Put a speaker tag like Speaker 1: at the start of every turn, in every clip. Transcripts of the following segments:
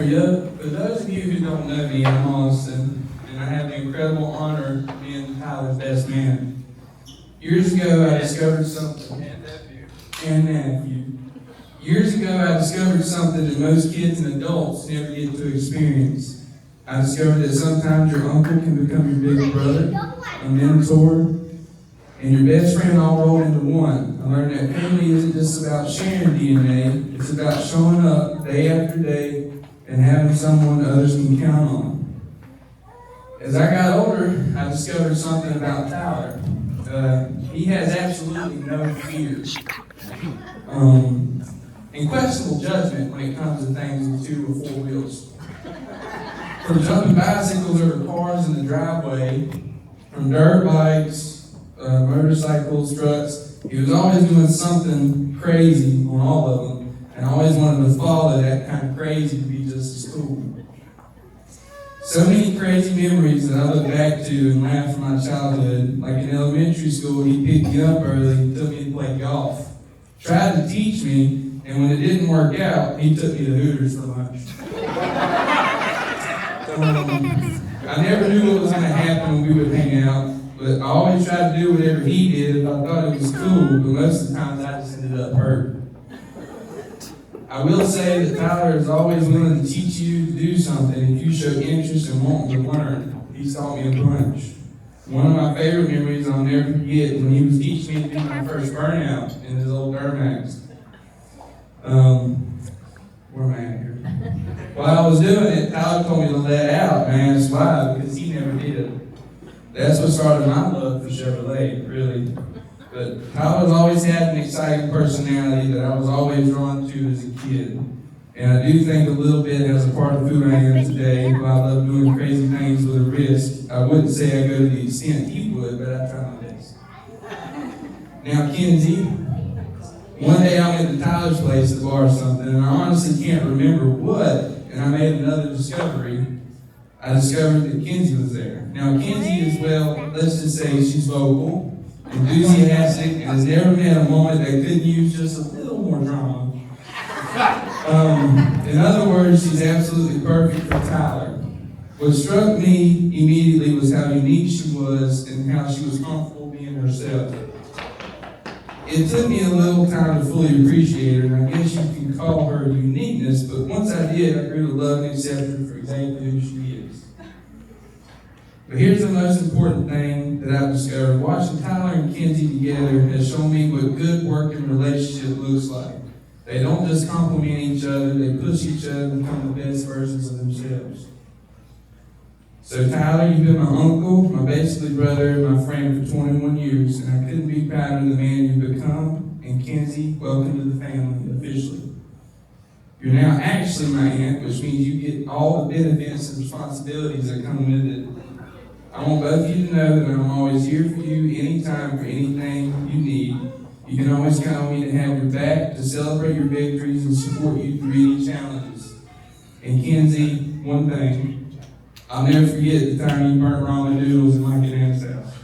Speaker 1: For those of you who don't know me, I'm Austin, and I have the incredible honor of being Tyler's best man. Years ago, I discovered something. And nephew. Years ago, I discovered something that most kids and adults never get to experience. I discovered that sometimes your uncle can become your big brother, a mentor, and your best friend all rolled into one. I learned that family isn't just about sharing DNA, it's about showing up day after day and having someone others can count on. As I got older, I discovered something about Tyler. He has absolutely no fear. And questionable judgment when it comes to things with 2 or 4 wheels. From jumping bicycles over cars in the driveway, from dirt bikes, motorcycles, trucks, he was always doing something crazy on all of them, and I always wanted to follow that kind of crazy to be just as cool. So many crazy memories that I look back to and laugh from my childhood. Like in elementary school, he picked me up early and took me to play golf. Tried to teach me, and when it didn't work out, he took me to Hooters for lunch. I never knew what was going to happen when we would hang out, but I always tried to do whatever he did if I thought it was cool, but most of the times I just ended up hurt. I will say that Tyler is always willing to teach you to do something if you show interest and wanting to learn. He's taught me a bunch. One of my favorite memories I'll never forget is when he was teaching me to do my first burnout in his old Duramax. Where am I at here? While I was doing it, Tyler told me to let out, man. That's why, because he never did. That's what started my love for Chevrolet, really. But Tyler's always had an exciting personality that I was always drawn to as a kid. And I do think a little bit as a part of who I am today. While I love doing crazy things with a risk, I wouldn't say I go to the extent he would, but I try my best. Now, Kenzie, one day I went to Tyler's place to borrow something, and I honestly can't remember what, and I made another discovery. I discovered that Kenzie was there. Now, Kenzie is, well, let's just say she's vocal, enthusiastic, and has never met a moment that couldn't use just a little more drama. In other words, she's absolutely perfect for Tyler. What struck me immediately was how unique she was and how she was comfortable being herself. It took me a little time to fully appreciate her, and I guess you can call her uniqueness, but once I did, I grew to love and accept her for exactly who she is. But here's the most important thing that I've discovered. Watching Tyler and Kenzie together has shown me what good working relationship looks like. They don't just compliment each other, they push each other to become the best versions of themselves. So Tyler, you've been my uncle, my basically brother, and my friend for 21 years, and I couldn't be prouder of the man you've become. And Kenzie, welcome to the family officially. You're now actually my aunt, which means you get all the benefits and responsibilities that come with it. I want both of you to know that I'm always here for you anytime for anything you need. You can always count on me to have your back, to celebrate your victories, and support you through any challenges. And Kenzie, one thing, I'll never forget the time you burnt ramen noodles in my Aunt's house.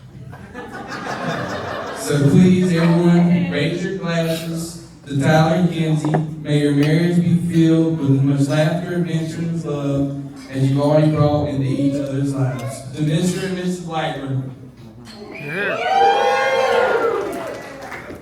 Speaker 1: So please, everyone, raise your glasses to Tyler and Kenzie. May your marriage be filled with as much laughter, adventure, and love as you've already brought into each other's lives. To Mr. and Mrs. Lightman. Yeah.